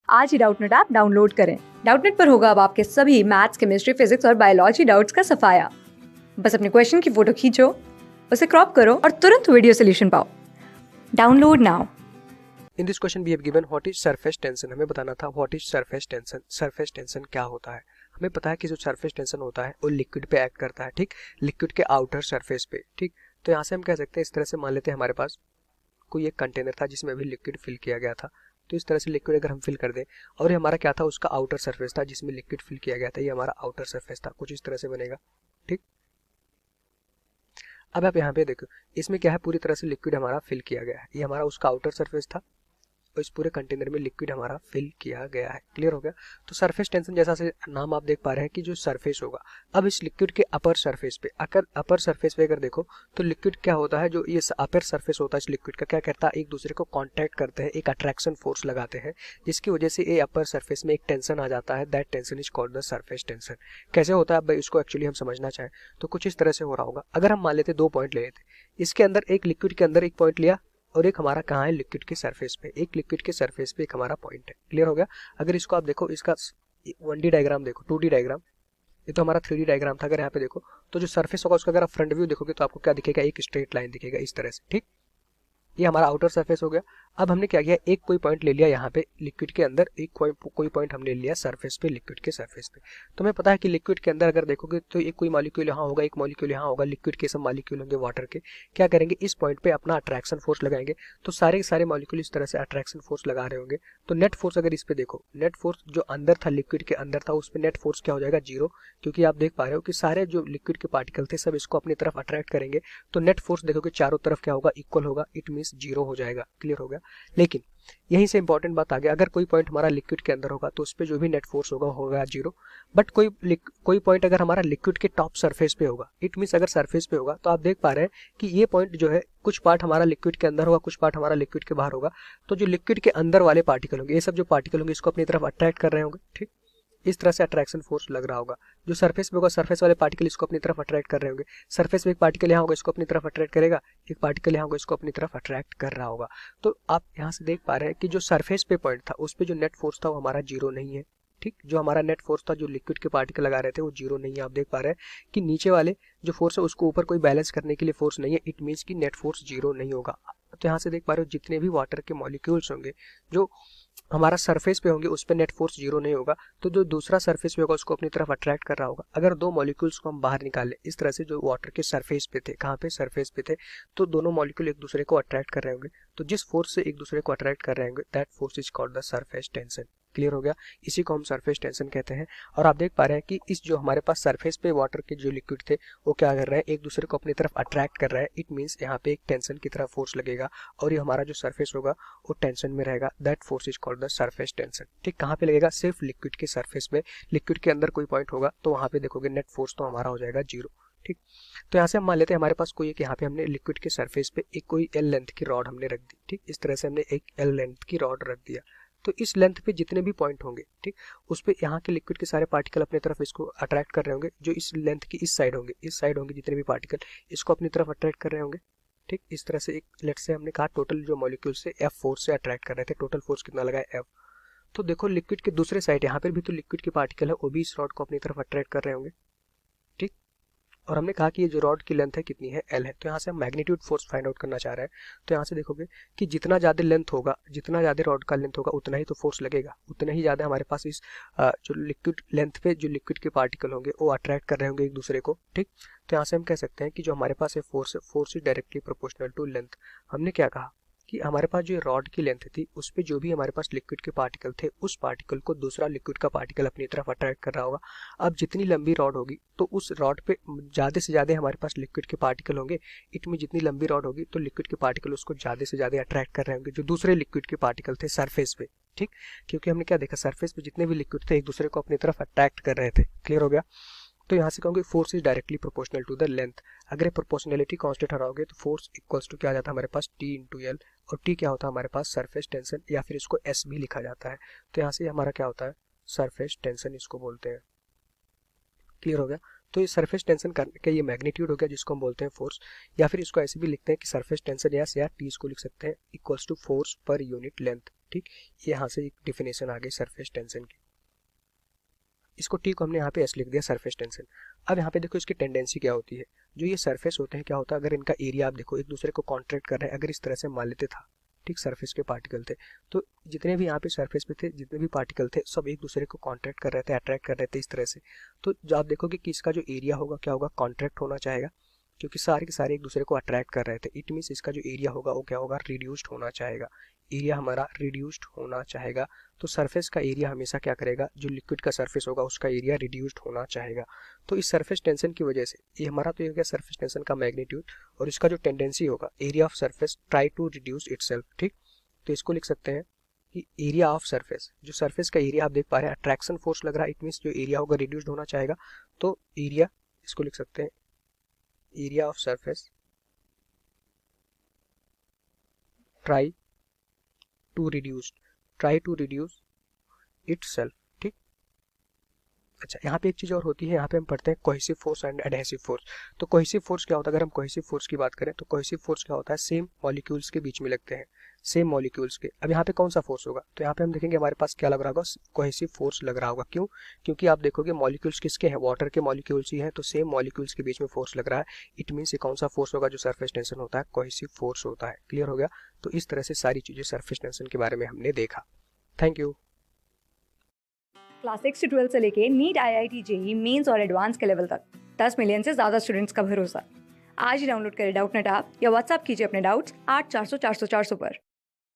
आज ही Doubtnut app download करें। Doubtnut पर होगा अब आपके सभी मैथ्स, केमिस्ट्री, फिजिक्स और बायोलॉजी डाउट्स का सफाया। बस अपने क्वेश्चन की फोटो खींचो, उसे क्रॉप करो और तुरंत वीडियो सोल्यूशन पाओ। Download now. In this question we have given what is surface tension. हमें बताना था what is surface tension. Surface tension क्या होता है? हमें पता है कि जो सरफेस टेंशन होता है वो लिक्विड पे एक्ट करता है, ठीक, लिक्विड के आउटर सरफेस पे, ठीक। तो यहाँ से हम कह सकते हैं, इस तरह से मान लेते हैं हमारे पास कोई एक कंटेनर था जिसमें अभी लिक्विड फिल किया गया था। तो इस तरह से लिक्विड अगर हम फिल कर दें और ये हमारा क्या था, उसका आउटर सरफेस था जिसमें लिक्विड फिल किया गया था, ये हमारा आउटर सरफेस था, कुछ इस तरह से बनेगा, ठीक। अब आप यहाँ पे देखो, इसमें क्या है, पूरी तरह से लिक्विड हमारा फिल किया गया है, ये हमारा उसका आउटर सरफेस था और इस पूरे कंटेनर में लिक्विड हमारा फिल किया गया है। क्लियर हो गया? तो सरफेस टेंशन जैसा से नाम आप देख पा रहे हैं कि जो सरफेस होगा, अब इस लिक्विड के अपर सरफेस पे, अपर सरफेस पे अगर देखो तो लिक्विड क्या होता है, जो ये अपर सरफेस होता है इस लिक्विड का, क्या करता है, एक दूसरे को कांटेक्ट करते हैं, एक अट्रैक्शन फोर्स लगाते हैं, जिसकी वजह से ये अपर सरफेस में एक टेंशन आ जाता है। That tension is called the surface tension. कैसे होता है भाई, इसको एक्चुअली हम समझना चाहें तो कुछ इस तरह से हो रहा होगा। अगर हम मान लेते 2 पॉइंट ले लेते, इसके अंदर एक लिक्विड के अंदर एक पॉइंट लिया और एक हमारा कहाँ है, लिक्विड के सरफेस पे, एक लिक्विड के सरफेस पे एक हमारा पॉइंट है। क्लियर हो गया? अगर इसको आप देखो, इसका 1D डायग्राम देखो, 2D डायग्राम, ये तो हमारा 3D डायग्राम था। अगर यहाँ पे देखो तो जो सरफेस होगा उसका अगर आप फ्रंट व्यू देखोगे तो आपको क्या दिखेगा, एक स्ट्रेट लाइन दिखेगा इस तरह से, ठीक। ये हमारा आउटर सरफेस हो गया। अब हमने क्या किया, एक कोई पॉइंट ले लिया यहाँ पे लिक्विड के अंदर, एक कोई पॉइंट हमने लिया सरफेस पे, लिक्विड के सरफेस पे। तो हमें पता है कि लिक्विड के अंदर अगर देखोगे तो एक कोई मॉलिक्यूल यहाँ होगा, एक मॉलिक्यूल यहाँ होगा, लिक्विड के सब मॉलिक्यूल होंगे वाटर के। क्या करेंगे, इस पॉइंट पे अपना अट्रैक्शन फोर्स लगाएंगे, तो सारे के सारे मॉलिक्यूल इस तरह से अट्रैक्शन फोर्स लगा रहे होंगे। तो नेट फोर्स अगर इस पे देखो, नेट फोर्स जो अंदर था, लिक्विड के अंदर था, उस पर नेट फोर्स क्या हो जाएगा, 0, क्योंकि आप देख पा रहे हो कि सारे जो लिक्विड के पार्टिकल थे सब इसको अपनी तरफ अट्रैक्ट करेंगे। तो नेट फोर्स देखोगे चारों तरफ क्या होगा, इक्वल होगा, इट मीन्स 0 हो जाएगा। क्लियर हो गया? लेकिन यहीं से इंपॉर्टेंट बात आ गया, अगर कोई पॉइंट हमारा लिक्विड के अंदर होगा तो उस पर जो भी नेट फोर्स होगा 0। बट कोई पॉइंट अगर हमारा लिक्विड के टॉप सरफेस पे होगा, इट मीन्स अगर सरफेस पे होगा, तो आप देख पा रहे हैं कि ये पॉइंट जो है, कुछ पार्ट हमारा लिक्विड के अंदर होगा, कुछ पार्ट हमारा लिक्विड के बाहर होगा। तो जो लिक्विड के अंदर वाले पार्टिकल होंगे, ये सब जो पार्टिकल होंगे इसको अपनी तरफ अट्रैक्ट कर रहे होंगे, ठीक। इस तरह से अट्रैक्शन फोर्स लग रहा होगा। जो सरफेस पे होगा, सरफेस वाले पार्टिकल इसको अपनी तरफ अट्रैक्ट कर रहे होंगे। सरफेस में एक पार्टिकल यहाँ होगा, इसको अपनी तरफ अट्रैक्ट करेगा, एक पार्टिकल यहाँ होगा, इसको अपनी तरफ अट्रैक्ट कर रहा होगा। तो आप यहाँ से देख पा रहे हैं कि जो सरफेस पे पॉइंट था उस पर जो नेट फोर्स था वो हमारा 0 नहीं है, ठीक। जो हमारा नेट फोर्स था, जो लिक्विड के पार्टिकल लगा रहे थे, वो 0 नहीं है। आप देख पा रहे हैं कि नीचे वाले जो फोर्स है उसको ऊपर कोई बैलेंस करने के लिए फोर्स नहीं है, इट मीन्स कि नेट फोर्स 0 नहीं होगा। तो यहाँ से देख पा रहे हो जितने भी वाटर के मॉलिक्यूल्स होंगे जो हमारा सरफेस पे होंगे उस पे नेट फोर्स 0 नहीं होगा। तो जो दूसरा सरफेस पे होगा उसको अपनी तरफ अट्रैक्ट कर रहा होगा। अगर 2 मॉलिक्यूल्स को हम बाहर निकालें इस तरह से, जो वाटर के सरफेस पे थे, कहाँ पे, सरफेस पे थे, तो दोनों मॉलिक्यूल एक दूसरे को अट्रैक्ट कर रहे होंगे। तो जिस फोर्स से एक दूसरे को अट्रैक्ट कर रहे होंगे, that force is called the surface tension. Clear हो गया? इसी को हम सरफेस टेंशन कहते हैं। और आप देख पा रहे हैं कि इस जो हमारे पास सरफेस पे वाटर के जो लिक्विड थे वो क्या कर रहे हैं, एक दूसरे को अपनी तरफ अट्रैक्ट कर रहा है। इट मीन्स यहाँ पे एक टेंशन की तरह फोर्स लगेगा और ये हमारा जो सरफेस होगा वो टेंशन में रहेगा। That force is called the surface tension. ठीक, कहाँ पे लगेगा, सिर्फ लिक्विड के सरफेस में। लिक्विड के अंदर कोई पॉइंट होगा तो वहाँ पे देखोगे नेट फोर्स तो हमारा हो जाएगा 0। ठीक, तो यहाँ से हम मान लेते हैं हमारे पास कोई एक, यहाँ पे हमने लिक्विड के सरफेस पे एक कोई L लेंथ की रॉड हमने रख दी। ठीक, इस तरह से हमने एक L लेंथ की रॉड रख दिया। तो इस लेंथ पे जितने भी पॉइंट होंगे, ठीक, उस पे यहाँ के लिक्विड के सारे पार्टिकल अपनी तरफ इसको अट्रैक्ट कर रहे होंगे। जो इस लेंथ की इस साइड होंगे, इस साइड होंगे जितने भी पार्टिकल, इसको अपनी तरफ अट्रैक्ट कर रहे होंगे। ठीक, इस तरह से एक, लेट से हमने कहा टोटल जो मॉलिक्यूल से F फोर्स से अट्रैक्ट कर रहे थे, टोटल फोर्स कितना लगा है, F। तो देखो लिक्विड के दूसरे साइड यहाँ पर भी तो लिक्विड के पार्टिकल है, वो भी इस रॉड को अपनी तरफ अट्रैक्ट कर रहे होंगे। ठीक, और हमने कहा कि ये जो रॉड की लेंथ है कितनी है, L है। तो यहाँ से हम मैग्नीट्यूड फोर्स फाइंड आउट करना चाह रहे हैं। तो यहाँ से देखोगे कि जितना ज़्यादा लेंथ होगा, जितना ज़्यादा रॉड का लेंथ होगा उतना ही तो फोर्स लगेगा, उतना ही ज़्यादा हमारे पास इस जो लिक्विड लेंथ पे जो लिक्विड के पार्टिकल होंगे वो अट्रैक्ट कर रहे होंगे एक दूसरे को। ठीक, तो यहाँ से हम कह सकते हैं कि जो हमारे पास है force is directly proportional to length. हमने क्या कहा कि हमारे पास जो रॉड की लेंथ थी उस पे जो भी हमारे पास लिक्विड के पार्टिकल थे, उस पार्टिकल को दूसरा लिक्विड का पार्टिकल अपनी तरफ अट्रैक्ट कर रहा होगा। अब जितनी लंबी रॉड होगी तो उस रॉड पे ज़्यादा से ज़्यादा हमारे पास लिक्विड के पार्टिकल होंगे। इट में जितनी लंबी रॉड होगी तो लिक्विड के पार्टिकल उसको ज़्यादा से ज़्यादा अट्रैक्ट कर रहे होंगे, जो दूसरे लिक्विड के पार्टिकल थे सरफेस पे। ठीक, क्योंकि हमने क्या देखा, सरफेस पे जितने भी लिक्विड थे एक दूसरे को अपनी तरफ अट्रैक्ट कर रहे थे। क्लियर हो गया? तो यहाँ से कहूँगे force is directly proportional to the length. अगर प्रोपोर्शनलिटी कांस्टेंट हटाओगे तो फोर्स इक्वल्स टू क्या आ जाता है हमारे पास, T इंटू L। और T क्या होता है हमारे पास, सरफेस टेंशन, या फिर इसको S भी लिखा जाता है। तो यहाँ से हमारा क्या होता है, सरफेस टेंशन इसको बोलते हैं। क्लियर हो गया? तो ये सरफेस टेंशन करने का ये मैग्नीट्यूड हो गया जिसको हम बोलते हैं फोर्स, या फिर इसको ऐसे भी लिखते हैं कि सरफेस टेंशन S या T इसको लिख सकते हैं equals to force per unit length. ठीक, यहाँ से एक डिफिनेशन आ गई सरफेस टेंशन की। इसको टी को हमने यहाँ पे एस लिख दिया, सरफेस टेंशन। अब यहाँ पे देखो इसकी टेंडेंसी क्या होती है। जो ये सरफेस होते हैं क्या होता है, अगर इनका एरिया आप देखो एक दूसरे को कॉन्ट्रैक्ट कर रहे हैं, अगर इस तरह से मान लेते था, ठीक, सरफेस के पार्टिकल थे, तो जितने भी यहाँ पे सरफेस पे थे, जितने भी पार्टिकल थे, सब एक दूसरे को कॉन्ट्रैक्ट कर रहे थे, अट्रैक्ट कर रहे थे इस तरह से। तो जो आप देखोगे कि इसका जो एरिया होगा क्या होगा, कॉन्ट्रैक्ट होना चाहेगा, क्योंकि सारे के सारे एक दूसरे को अट्रैक्ट कर रहे थे। इट मीन्स इसका जो एरिया होगा वो क्या होगा, रिड्यूस्ड होना चाहेगा। एरिया हमारा रिड्यूस्ड होना चाहेगा। तो सरफेस का एरिया हमेशा क्या करेगा, जो लिक्विड का सरफेस होगा उसका एरिया रिड्यूस्ड होना चाहेगा। तो इस सरफेस टेंशन की वजह से ये हमारा तो ये हो गया सरफेस टेंशन का मैग्नीट्यूड, और इसका जो टेंडेंसी होगा, area of surface try to reduce itself. ठीक, तो इसको लिख सकते हैं कि एरिया ऑफ सरफेस, जो सरफेस का एरिया आप देख पा रहे हैं, अट्रैक्शन फोर्स लग रहा है, इट मीन्स जो एरिया होगा रिड्यूस्ड होना चाहेगा। तो एरिया, इसको लिख सकते हैं area of surface try to reduce itself. ठीक, अच्छा, यहाँ पे एक चीज़ और होती है, यहाँ पे हम पढ़ते हैं cohesive force and adhesive force. तो कोहेसिव फोर्स क्या होता है, अगर हम कोहेसिव फोर्स की बात करें तो कोहेसिव फोर्स क्या होता है, सेम मॉलिक्यूल्स के बीच में लगते हैं, सेम मॉलिक्यूल्स के। अब यहाँ पे कौन सा फोर्स होगा, तो यहाँ पे हम देखेंगे हमारे पास क्या लग रहा होगा, कोहेसिव फोर्स लग रहा होगा। क्यों, क्योंकि आप देखोगे मॉलिक्यूल्स किसके हैं, वाटर के मॉलिक्यूल्स ही हैं, तो सेम मॉलिक्यूल्स के बीच में फोर्स लग रहा है। इट मीन्स ये कौन सा फोर्स होगा, जो सरफेस टेंशन होता है, कोहेसिव फोर्स होता है। क्लियर हो गया। तो इस तरह से सारी चीज़ें सरफेस टेंशन के बारे में हमने देखा। Thank you. क्लास 6 से 12 से लेके नीट, IIT, जेई मेंस और एडवांस के लेवल तक 10 मिलियन से ज़्यादा स्टूडेंट्स का भरोसा। आज ही डाउनलोड करें डाउटनेट ऐप या व्हाट्सएप कीजिए अपने डाउट्स 8400 400 400 पर।